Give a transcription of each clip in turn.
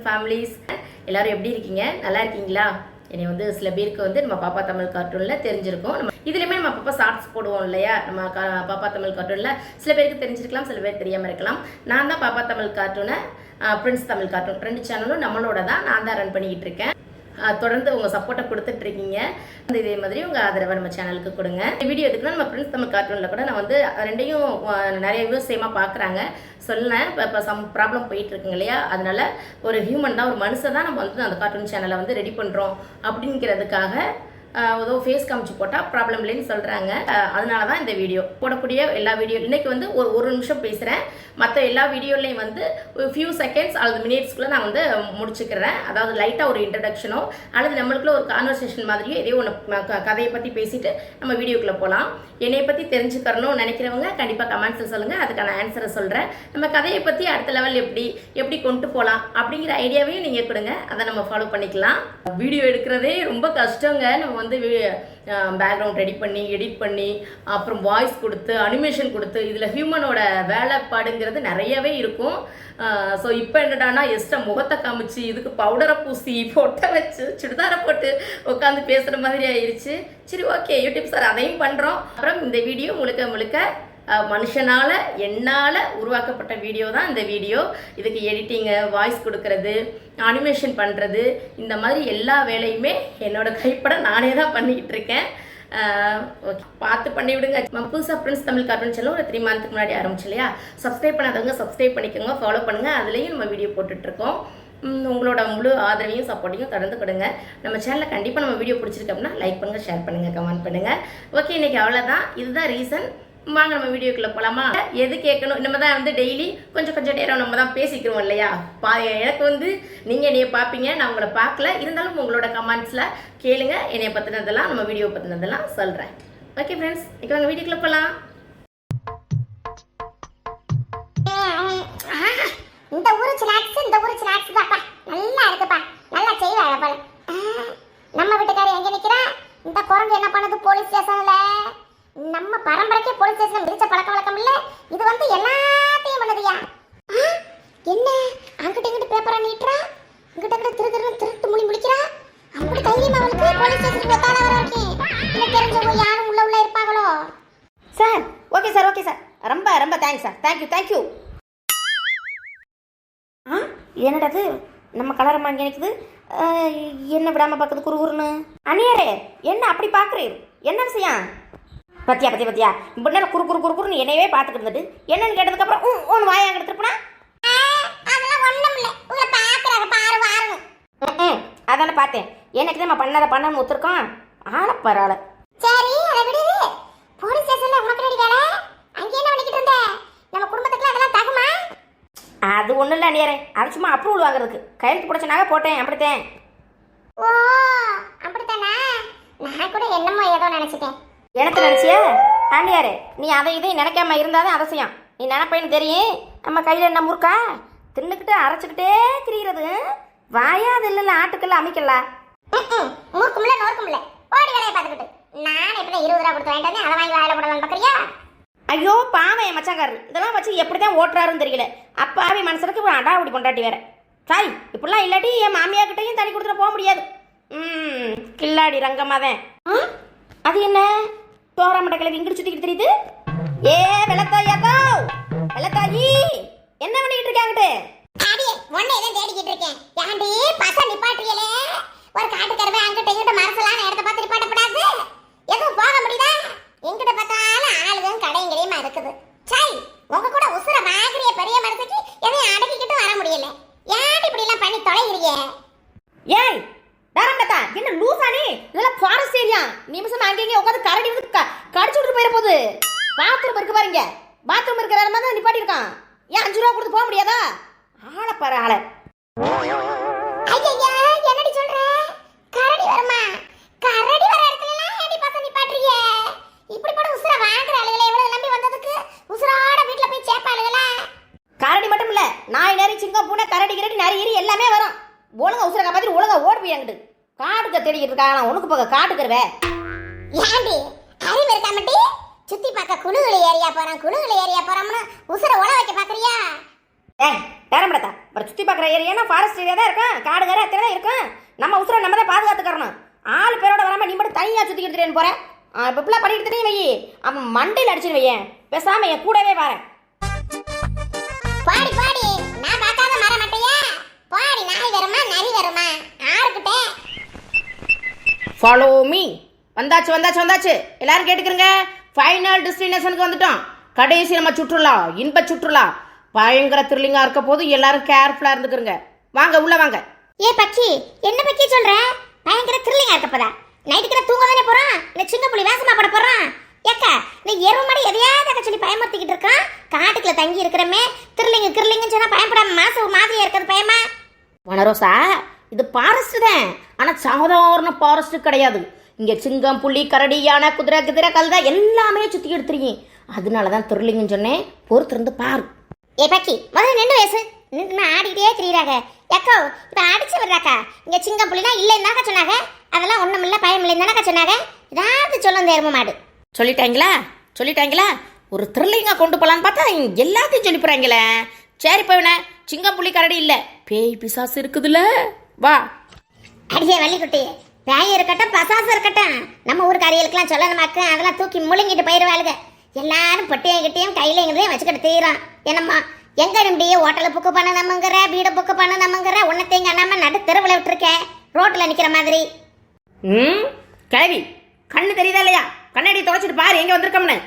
Families. எல்லாரும் எப்படி இருக்கீங்க? நல்லா இருக்கீங்களா? என்னை வந்து சில பேருக்கு வந்து நம்ம பாப்பா தமிழ் கார்ட்டூனில் தெரிஞ்சிருக்கும். நம்ம இதுலேயுமே நம்ம பாப்பா ஷார்ட்ஸ் போடுவோம் இல்லையா? நம்ம பாப்பா தமிழ் கார்ட்டூனில் சில பேருக்கு தெரிஞ்சிருக்கலாம், சில பேர் தெரியாமல் இருக்கலாம். நான் தான் பாப்பா தமிழ் கார்ட்டூனை, பிரின்ஸ் தமிழ் கார்ட்டூன் 2 சேனலும் நம்மளோட தான் நான் தான் ரன் பண்ணிக்கிட்டு இருக்கேன். தொடர்ந்து உங்கள் சப்போர்ட்டை கொடுத்துட்ருக்கீங்க. இதே மாதிரி உங்கள் ஆதரவை நம்ம சேனலுக்கு கொடுங்க. இந்த வீடியோ எதுக்குன்னா, நம்ம பிரின்ஸ் தமிழ் கார்ட்டூனில் கூட நான் வந்து ரெண்டையும் நிறைய வியூஸ் சேமாக பார்க்குறாங்க சொன்னேன். இப்போ சம் ப்ராப்ளம் போயிட்டுருக்குங்க இல்லையா? அதனால ஒரு ஹியூமன் தான், ஒரு மனுஷன் தான் நம்ம வந்து அந்த கார்ட்டூன் சேனலை வந்து ரெடி பண்ணுறோம் அப்படிங்கிறதுக்காக ஏதோ ஃபேஸ் காமிச்சு போட்டால் ப்ராப்ளம் இல்லைன்னு சொல்கிறாங்க. அதனால தான் இந்த வீடியோ போடக்கூடிய எல்லா வீடியோ இன்றைக்கி வந்து ஒரு நிமிஷம் பேசுகிறேன். மற்ற எல்லா வீடியோலையும் வந்து ஃபியூ செகண்ட்ஸ் அல்லது மினிட்ஸ்க்குள்ளே நான் வந்து முடிச்சுக்கிறேன். அதாவது லைட்டாக ஒரு இன்ட்ரடக்ஷனோ அல்லது நம்மளுக்குள்ள ஒரு கான்வர்சேஷன் மாதிரியோ எதையோ ஒன்று கதையை பற்றி பேசிட்டு நம்ம வீடியோக்குள்ளே போகலாம். என்னை பற்றி தெரிஞ்சுக்கணும்னு நினைக்கிறவங்க கண்டிப்பாக கமெண்ட்ஸில் சொல்லுங்கள், அதுக்கான ஆன்சரை சொல்கிறேன். நம்ம கதையை பற்றி அடுத்த லெவல் எப்படி கொண்டு போகலாம் அப்படிங்கிற ஐடியாவையும் நீங்கள் கொடுங்க, அதை நம்ம ஃபாலோ பண்ணிக்கலாம். வீடியோ எடுக்கிறதே ரொம்ப கஷ்டங்க. நம்ம வந்து பேக்ரவுண்ட் ரெடி பண்ணி எடிட் பண்ணி அப்புறம் வாய்ஸ் கொடுத்து அனிமேஷன் கொடுத்து இதில் ஹியூமனோட வேலைப்பாடுங்கிறது நிறையவே இருக்கும். ஸோ இப்போ என்னடானா எஸ்ட்டை முகத்தை காமிச்சு இதுக்கு பவுடரை பூசி பொட்டை வச்சு சுடிதாரை போட்டு உட்காந்து பேசுகிற மாதிரி ஆயிடுச்சு. சரி, ஓகே, யூடியூப் சார் அதையும் பண்ணுறோம். அப்புறம் இந்த வீடியோ முழுக்க மனுஷனால் என்னால் உருவாக்கப்பட்ட வீடியோ தான் இந்த வீடியோ. இதுக்கு எடிட்டிங்கு, வாய்ஸ் கொடுக்கறது, அனிமேஷன் பண்ணுறது, இந்த மாதிரி எல்லா வேலையுமே என்னோடய கைப்பட நானே தான் பண்ணிக்கிட்டு இருக்கேன். ஓகே, பார்த்து பண்ணி விடுங்க. நம்ம புதுசாக பிரின்ஸ் தமிழ் கார்ட்டூன் சேனல் ஒரு 3 மந்த்துக்கு முன்னாடி ஆரம்பிச்சு இல்லையா? சப்ஸ்கிரைப் பண்ணாதவங்க சப்ஸ்கிரைப் பண்ணிக்கோங்க, ஃபாலோ பண்ணுங்கள். அதுலேயும் நம்ம வீடியோ போட்டுட்ருக்கோம். உங்களோட முழு ஆதரவையும் சப்போர்ட்டையும் தொடர்ந்து கொடுங்க. நம்ம சேனலில் கண்டிப்பாக நம்ம வீடியோ பிடிச்சிருக்கு அப்படின்னா லைக் பண்ணுங்கள், ஷேர் பண்ணுங்கள், கமெண்ட் பண்ணுங்கள். ஓகே, இன்றைக்கி அவ்வளோதான். இதுதான் ரீசன். வாங்க நம்ம வீடியோக்குள்ளே போகலாமா? எது கேட்கணும், நம்ம தான் வந்து டெய்லி கொஞ்சம் நேரம் நம்ம தான் பேசிக்கிறோம் இல்லையா? எனக்கு வந்து நீங்கள் என்னைய பார்ப்பீங்க, நான் உங்களை பார்க்கல. இருந்தாலும் உங்களோட கமெண்ட்ஸில் கேளுங்க. என்னைய பற்றினதெல்லாம், நம்ம வீடியோ பற்றினதெல்லாம் சொல்கிறேன். ஓகே ஃப்ரெண்ட்ஸ், இப்போ வாங்க வீடியோக்குள்ளே போகலாம். இந்த ஊரு ஸ்நாக்ஸ் தாப்பா, நல்லா இருக்குப்பா, நல்லா செய்வாங்க போல. நம்ம வீட்டுக்காரர் எங்க நிக்கிறா? இந்த குரங்கு என்ன பண்ணுது போலீஸ் ஸ்டேஷன்ல? நம்ம பரம்பரைக்கே போலீஸ் ஸ்டேஷன்ல மிதிச்ச பழக்க வழக்கம் இல்ல, இது வந்து எல்லாத்தையும் பண்ணுதுயா. என்ன அங்கிட்ட இங்கிட்ட பேப்பரா நீட்டுறா, இங்கிட்ட திருட்டு முழிக்கிறா. அப்படி தைரியமா அவளுக்கு போலீஸ் ஸ்டேஷனுக்கு தான வர வைக்கேன். இல்ல தெரிஞ்சவங்க யாரும் உள்ள இருப்பாங்களோ? சார், ஓகே சார், ரொம்ப தேங்க்ஸ் சார். தேங்க்யூ. என்னடாது நம்ம கலரமா இங்கே நிற்குது, என்ன விடாமல் பார்க்குது குறுகுறுன்னு. அண்ணியாரே, என்ன அப்படி பார்க்குறீர்? என்ன விஷயம்? பத்தியா இப்படி நேரம் குறுக்குறுன்னு என்னையவே பார்த்துட்டு இருந்துட்டு என்னன்னு கேட்டதுக்கப்புறம் ஒன்று வாயாங்க எடுத்துருப்பா. அதானே பார்த்தேன். எனக்கு தான் பண்ணணும்னு ஒத்துருக்கோம். ஆள பரவாயில்ல. சரி, அதை விடுது. போலீஸ் ஸ்டேஷன்ல உனக்கு ரெடி வேலை, அங்கே என்ன பண்ணிக்கிட்டு இருந்த? நம்ம குடும்பத்துக்கு அதெல்லாம் தகுமா? அது ஒன்றும் இல்லை அண்ணியாரே, அது சும்மா அப்ரூவல் வாங்குறதுக்கு கையெழுத்து பிடிச்சனாக போட்டேன். அப்படித்தேன். ஓ, அப்படித்தானா? நான் கூட என்னமோ ஏதோ நினைச்சிட்டேன். எனக்கு நினச்சியா? ஆண்டியாரே, நீ இதையும் நினைக்காம இருந்தாதான் அவசியம். நீ நினைப்பேன்னு தெரியும். நம்ம கையில் என்ன முறுக்கா தின்னுக்கிட்டு அரைச்சிக்கிட்டே திரிகிறது. வாயாது இல்லைல்ல, ஆட்டுக்கல்ல அமைக்கல. மூக்கும்ல நோக்கும்ல ஓடி வேலையை பார்த்துக்கிட்டு நான் எப்படி 20 ரூபா கொடுத்து வாங்கிட்டு அதை வாங்கி வாயில போடலாம் பார்க்குறியா? ஐயோ பாவம், என் மச்சாக்காரர் இதெல்லாம் வச்சு எப்படி தான் ஓட்டுறாருன்னு தெரியல. அப்பாவி மனசுக்கு அடாவடி கொண்டாட்டி வேற. சாரி, இப்படிலாம் இல்லாட்டி என் மாமியா கிட்டையும் தண்ணி கொடுத்துட போக முடியாது. கில்லாடி ரங்கம்மாதான். அது என்ன தோராமட்ட கிளவி இங்கிட்டு சுத்திக்கிட்டு தெரியுது? ஏ வெள்ளத்தாயி, என்ன பண்ணிக்கிட்டு இருக்காங்கட்டு? அடியே ஒண்ணே தான் தேடிக்கிட்டு இருக்கேன். யாண்டி பச நிப்பாட்றியலே? ஒரு காட்டுக்கறவை அங்கிட்ட இங்கிட்ட மரசலான இடத்த பார்த்து நிப்பாட்டப்படாது. எதுவும் போக முடியுதா? எங்கிட்ட பார்த்தாலும் ஆளுதான் கடைங்கடையுமா இருக்குது. சை, உங்க கூட உசுர வாங்குறிய பெரிய மரத்துக்கு எதையும் அடக்கிக்கிட்டு வர முடியல. யாண்டி இப்படி எல்லாம் பண்ணி தொலைகிறீங்க? ஏய் தாரண்டத்தா, என்ன லூசானி? இதெல்லாம் ஃபாரஸ்ட் ஏரியா. நிமிஷம் அங்கேயே உட்காந்து கரடி வந்து கடிச்சு விட்டு போயிட போகுது. பாத்ரூம் இருக்கு பாருங்க, பாத்ரூம் இருக்கிற இடமா தான் நிப்பாட்டி இருக்கான். ஏன் 5 ரூபா கொடுத்து போக முடியாதா? ஆளை பாரு ஆளை. ஐயா, என்னடி சொல்ற? கரடி வருமா? கரடி வர இடத்துல ஏடி பச நிப்பாட்றீங்க? இப்படி கூட உசுர வாங்குற ஆளுகளை எவ்வளவு நம்பி வந்ததுக்கு உசுரோட வீட்ல போய் சேப்பாளுகளா? கரடி மட்டும் இல்ல, நாய் நரி சிங்கம் பூனை கரடி கிரடி நரி இரி எல்லாமே வரும். ஒழுங்கா உசுர காப்பாத்தி ஒழுங்கா ஓடி போயாங்கிட்டு காட்டுக்க தேடிக்கிட்டு இருக்காங்க. உனக்கு போக காட்டுக்கிறவே ஏண்டி அறிவு இருக்கா மட்டி? சுத்தி பார்க்க குழுகுல ஏரியா போறோம்னு உசுர உழ வைக்க பாக்குறியா? ஏய் டேரம்படத்தா அப்புறம் சுற்றி பார்க்குற ஏரியானா ஃபாரஸ்ட் ஏரியா தான் இருக்கும், காடு காடு அத்தனை தான் இருக்கும். நம்ம உசுரை நம்ம தான் பாதுகாத்துக்கிறணும். 4 பேரோட வராமல் நீ மட்டும் தனியாக சுற்றிக்கிட்டு தெரியும் போகிறேன். இப்போ இப்படிலாம் பண்ணிட்டு தெரியும் வை, அவன் மண்டையில் அடிச்சுன்னு வையேன். பேசாமல் என் கூடவே வரேன். பாடி பாடி நான் பார்க்காத மர மாட்டையா? பாடி நாய் வருமா நரி வருமா ஆறுக்கிட்டே? Follow me. வந்தாச்சு வந்தாச்சு வந்தாச்சு, எல்லாரும் கேட்டுக்கிறங்க. ஃபைனல் டெஸ்டினேஷனுக்கு வந்துட்டோம். கடைசி நம்ம சுற்றுலா, இன்ப சுற்றுலா பயங்கர த்ரில்லிங்கா இருக்க போது எல்லாரும் கேர்ஃபுல்லா இருந்துக்கிறங்க. வாங்க உள்ள வாங்க. ஏ பக்கி, என்ன பக்கி சொல்ற? பயங்கர த்ரில்லிங்கா இருக்கப்பதா? நைட்டுக்கு நான் தூங்க தானே போறான், இல்ல சின்ன புலி வேஷமா பட போறான்? ஏக்கா நீ எருவு மாடி எதையாவது சொல்லி பயமுறுத்திக்கிட்டு இருக்கான். காட்டுக்குள்ள தங்கி இருக்கிறமே த்ரில்லிங் கிர்லிங்னு சொன்னா பயப்படாம மாசம் மாதிரியா இருக்கிறது பயமா? வனரோசா, இது ஃபாரஸ்ட் தான், ஆனா சாதாரண ஃபாரஸ்ட் கிடையாது. இங்க சிங்கம், புலி, கரடி, யானை, குதிரை, குதிரை, கழுதை எல்லாமே சுத்தி எடுத்துருக்கீங்க. அதனாலதான் த்ரில்லிங்னு சொன்னேன். பொறுத்திருந்து பாரு. ஏ பக்கி, முதல்ல நின்று பேசு. நின்று ஆடிக்கிட்டே திரியிறாங்க. ஏக்கோ இப்ப அடிச்சு விடுறாக்கா. இங்க சிங்கம் புலினா இல்லைன்னாக்கா சொன்னாங்க. அதெல்லாம் ஒண்ணும் இல்ல, பயம் இல்லைன்னாக்கா சொன்னாங்க. ஏதாவது சொல்லும் இந்த எரும மாடு. சொல்லிட்டாங்களா சொல்லிட்டாங்களா? ஒரு த்ரில்லிங்கா கொண்டு போலான்னு பார்த்தா எல்லாத்தையும் சொல்லி போறாங்களே. சரி போயின, சிங்கம், புலி, கரடி இல்ல, பேய் பிசாசு இருக்குதுல்ல, வா. அடியே வள்ளிக்குட்டி, பேய் இருக்கட்டும் பசாசு இருக்கட்டும், நம்ம ஊர் கறிகளுக்கெல்லாம் சொல்லணுமாக்க அதெல்லாம் தூக்கி முழுங்கிட்டு போயிடுவாளுங்க. எல்லாரும் பொட்டியும் கிட்டையும் கையிலையும் வச்சுக்கிட்டு தீரும். என்னம்மா எங்க நிம்மடியே ஹோட்டலை புக்கு பண்ண நம்மங்கிற, வீடை புக்கு பண்ண நம்மங்கிற, உன்னத்தையும் அண்ணாம நடு தெருவில் விட்டுருக்கேன் ரோட்டில் நிற்கிற மாதிரி. கிழவி கண்ணு தெரியுதா இல்லையா? கண்ணாடி தொடச்சிட்டு பாரு எங்க வந்திருக்கோம்னு.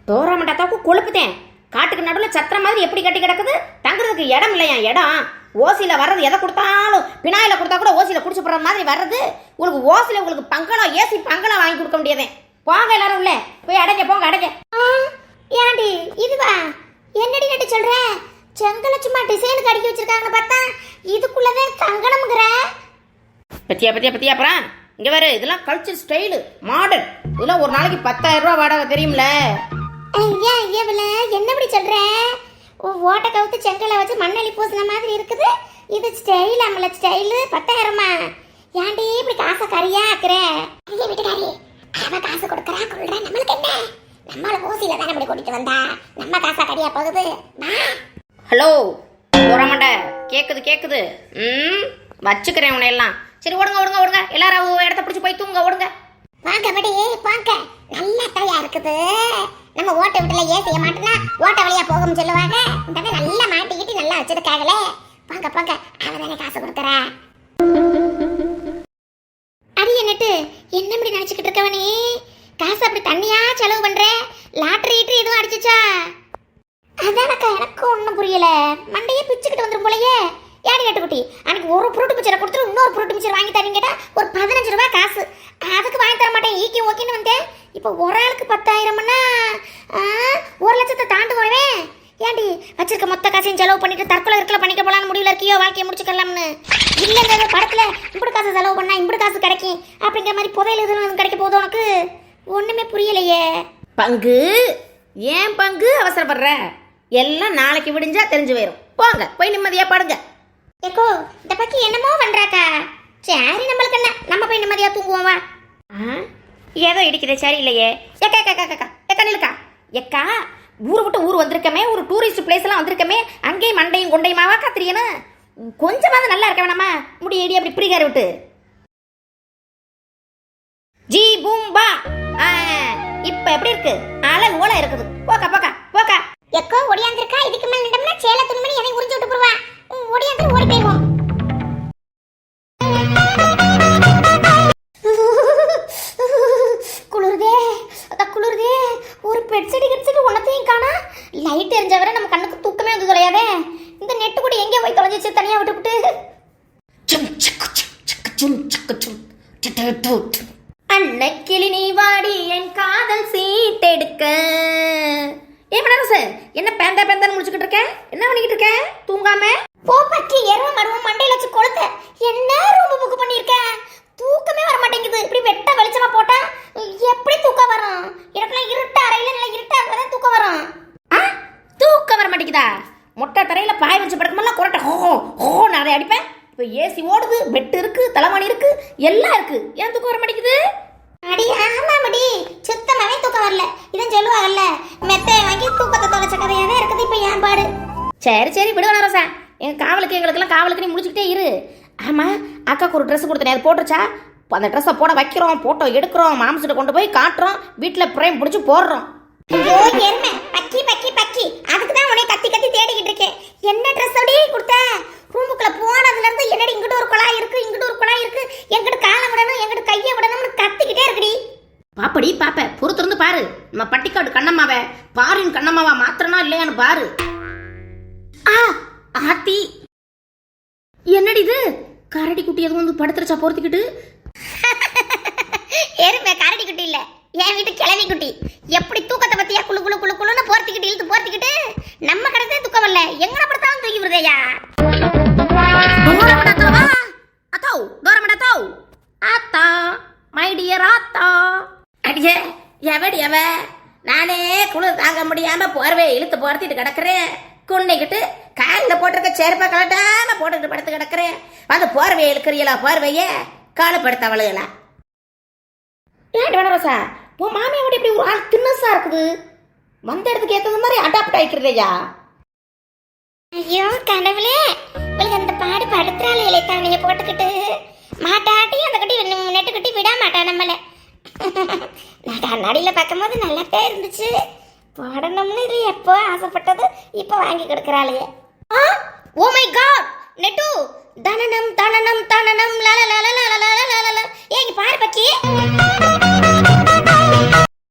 தோராமண்டாத்தாவுக்கு கொழுப்புத்தேன். காட்டுக்கு நடுவில் சத்திர மாதிரி எப்படி கட்டி கிடக்குது, தங்குறதுக்கு இடம் இல்லையா? இடம் ஓசியில் வர்றது, எதை கொடுத்தாலும் பினாயில கொடுத்தா கூட ஓசியில் குடிச்சு போடுற மாதிரி வர்றது. உங்களுக்கு ஓசியில் உங்களுக்கு பங்களம், ஏசி பங்களம் வாங்கி கொடுக்க முடியாதே. போங்க எல்லாரும் உள்ள போய் அடைங்க, போங்க அடைங்க. ஏன்டி இதுவா? என்னடி நட்டு சொல்ற? செங்கல சும்மா டிசைனுக்கு அடிக்க வச்சிருக்காங்க பார்த்தா இதுக்குள்ளதான் கங்கணம்ங்கிற. பத்தியா பத்தியா பத்தியா? அப்புறம் இங்க வேறு இதெல்லாம் கல்ச்சர் ஸ்டைலு, மாடர்ன். இதெல்லாம் ஒரு நாளைக்கு 10,000 ரூபா வாடகை தெரியும்ல? ஐயா ஐயாவில என்ன இப்படி சொல்ற? ஓட்டை கவுத்து செங்கலை வச்சு மண்ணெளி பூசின மாதிரி இருக்குது. இது ஸ்டைல் அம்மல ஸ்டைலு 10,000மா? ஏன்டி இப்படி காசை கறியா ஆக்குற? ஐயா வீட்டுக்காரி, அவ காசு கொடுக்கறா கொள்ற, நம்மளுக்கு என்ன? நம்மள ஓசியில தானே இப்படி கூட்டிட்டு வந்தா, நம்ம காசா கறியா போகுது. ஹலோ தோராமண்ட, கேக்குது கேக்குது. வச்சுக்கிறேன் உன்னை எல்லாம். சரி ஓடுங்க ஓடுங்க ஓடுங்க, எல்லாரும் இடத்த பிடிச்சி போய் தூங்க ஓடுங்க. வாங்க படி வாங்க, நல்லா தயா இருக்குது. நம்ம ஓட்ட விட்டுல ஏசிய மாட்டினா ஓட்ட வழியா போகும் சொல்லுவாங்க. இந்த நல்லா மாட்டிக்கிட்டு நல்லா வச்சிருக்காங்களே. வாங்க போங்க, அவதானே காசு கொடுக்கறா. அடி என்னட்டு என்ன இப்படி நினைச்சுக்கிட்டு இருக்கவனே? காசு அப்படி தண்ணியா செலவு பண்ற? லாட்டரி ஈட்டு எதுவும் அடிச்சுச்சா? அதானக்கா எனக்கு ஒன்றும் புரியல. மண்டையே பிச்சுக்கிட்டு வந்துடும் போலயே. ஏடி கட்டுக்குட்டி, அன்னைக்கு ஒரு புருட்டு மிச்சரை கொடுத்துட்டு இன்னொரு புருட்டு மிச்சர் வாங்கி தரீங்க கேட்டா ஒரு 15 ரூபாய் காசு. அதுக்கு வாங்கி தர மாட்டேன் ஈக்கி ஓக்கின்னு வந்தேன். இப்போ ஒரு ஆளுக்கு 10,000ம்னா 1 லட்சத்தை தாண்டு வருவேன். ஏண்டி வச்சிருக்க மொத்த காசையும் செலவு பண்ணிட்டு தற்கொலை இருக்கல பண்ணிக்க போலான்னு முடிவுல இருக்கியோ? வாழ்க்கையை முடிச்சுக்கலாம்னு இல்லைங்க. படத்துல இப்படி காசு செலவு பண்ணா இப்படி காசு கிடைக்கும் அப்படிங்கிற மாதிரி புதையில எதுவும் கிடைக்க போதும் உனக்கு? ஒண்ணுமே புரியலையே. பங்கு ஏன் பங்கு அவசரப்படுற? எல்லாம் நாளைக்கு விடிஞ்சா தெரிஞ்சு போயிடும். போங்க போய் நிம்மதியா படுங்க. ஏக்கோ இந்த பக்கி என்னமோ பண்றாக்கா. சரி நம்மளுக்கு என்ன, நம்ம போய் நிம்மதியா தூங்குவோம் வா. ஏதோ இடிக்குது சரி இல்லையே. எக்கா எக்கா எக்கா எக்கா நிலுக்கா எக்கா, ஊரை விட்டு ஊர் வந்திருக்கமே, ஒரு டூரிஸ்ட் பிளேஸ் எல்லாம் வந்திருக்கமே, அங்கேயும் மண்டையும் கொண்டையுமாவா காத்திரியணும்? கொஞ்சமாவது நல்லா இருக்க வேணாமா? முடியடி அப்படி பிரிகார விட்டு. ஜி பூம்பா இப்ப எப்படி இருக்கு? அழகு ஓல இருக்குது. போக்கா போக்கா போக்கா. எக்கோ ஒடியாந்திருக்கா. இதுக்கு மேல நின்றோம்னா சேல துணிமணி எனக்கு உறிஞ்சு விட்டு போடுவா. ஒடியாந்து ஓடி போயிடுவோம். குளிருதே அக்கா குளிருதே. ஒரு பெட் செடி கிடைச்சிட்டு உனத்தையும் காணா. லைட் எரிஞ்ச வரை நம்ம கண்ணுக்கு தூக்கமே வந்து தொலையாதே. இந்த நெட்டு கூட எங்கே போய் தொலைஞ்சிச்சு தனியா விட்டுவிட்டு? அன்னைக்கிளி நீ வாடி என் காதல் சீட்டெடுக்க. ஏன் மனரசு என்ன பேந்தா பேந்தான்னு முடிச்சுக்கிட்டு இருக்க? என்ன பண்ணிக்கிட்டு இருக்க தூங்காம? போ பக்கி, எருவ மடுவும் மண்டையில வச்சு கொளுத்த. என்ன ரூம் புக் பண்ணிருக்க? தூக்கமே வர மாட்டேங்குது. இப்படி வெட்ட வெளிச்சமா போட்டா எப்படி தூக்கம் வரும்? எனக்குலாம் இருட்ட அறையில நல்லா இருட்டா இருந்தாதான் தூக்கம் வரும். தூக்கம் வர மாட்டேங்குதா? மொட்டை தரையில பாய வச்சு படுக்கமெல்லாம் கொரட்டை ஹோ ஹோ நான் அதை அடிப்பேன். இப்போ ஏசி ஓடுது, பெட் இருக்கு, தலைமாணி இருக்கு, எல்லாம் இருக்கு. ஏன் தூக்கம் வர மாட்டேங்குது? அடி ஆமாடி, சுத்தமாவே தூக்கம் வரல. இதான் சொல்லுவாங்கல்ல, மெத்தையை வாங்கி தூக்கத்தை தொலைச்ச கதையாவே இருக்குது இப்ப ஏன் பாடு. சரி சரி விடுவேன் ரோசா. எங்கள் காவலுக்கு எங்களுக்கெல்லாம் காவலுக்கு நீ முடிச்சுக்கிட்டே இரு. ஆமாம், அக்காவுக்கு ஒரு ட்ரெஸ் கொடுத்தேன், அது போட்டுருச்சா? அந்த ட்ரெஸ்ஸை போட வைக்கிறோம், ஃபோட்டோ எடுக்கிறோம், மாம்சிட்ட கொண்டு போய் காட்டுறோம், வீட்டில் பிரேம் பிடிச்சி போடுறோம். ஐயோ எருமை, பக்கி பக்கி பக்கி, அதுக்கு தான் உன்னை கத்தி கத்தி தேடிக்கிட்டு இருக்கேன். என்ன ட்ரெஸ் அப்படியே கொடுத்த? ரூமுக்குள்ள போனதுல இருந்து என்னடி இங்கிட்ட ஒரு குழாய் இருக்கு, இங்கிட்ட ஒரு குழாய் இருக்கு, எங்கிட்ட காலை விடணும், எங்கிட்ட கையை விடணும்னு கத்திக்கிட்டே இருக்குடி. பாப்படி பாப்ப, பொறுத்திருந்து பாரு. நம்ம பட்டிக்காடு கண்ணம்மாவை பாரின் கண்ணம்மாவா மாத்திரனா இல்லையான்னு பாரு. ஆத்தி, என்னடி இது? கரடி குட்டி எதுவும் வந்து படுத்துருச்சா பொறுத்துக்கிட்டு? எருமை கரடி குட்டி இல்ல, என் வீட்டு கிளவி குட்டி. எப்படி தூக்கத்தை பத்தியா குளு குளு குளு குளுன்னு போர்த்திக்கிட்டு இழுத்து போர்த்திக்கிட்டு நம்ம கிடத்தே தூக்கம் வரல, எங்கட படுத்தாலும் தூக்கி விடுதையா? ஆத்தா, மை டியர் ஆத்தா. அடியே எவடி எவ? நானே குளிர் தாங்க முடியாம போர்வே இழுத்து போர்த்திட்டு கிடக்குறேன். குன்னைக்கிட்டு காலில் போட்டிருக்க செருப்பை கலட்டாம போட்டுக்கிட்டு படுத்து கிடக்குறேன். வந்து போர்வையை இழுக்கிறீங்களா? போர்வையே காலப்படுத்த அவளுகளா? ஏன் வேணரோசா, உன் மாமியாவோட இப்படி ஒரு ஆள் தின்னஸா இருக்குது? வந்த இடத்துக்கு ஏற்றது மாதிரி அடாப்ட் ஆயிக்கிறதையா? ஐயோ கடவுளே, உங்களுக்கு அந்த பாடு படுத்துறாளே தானிய போட்டுக்கிட்டு மாட்டாட்டி அந்த கட்டி நெட்டு கட்டி விட மாட்டா நம்மள. நான் கண்ணாடியில் பார்க்கும்போது நல்லாவே இருந்துச்சு. போடணும்னு இது எப்போ ஆசைப்பட்டது இப்போ வாங்கி கொடுக்குறாளே. ஓ மை காட், நெட்டு தனனம் தனனம் தனனம் லல லல லல லல லல. ஏங்க பாரு பக்கி.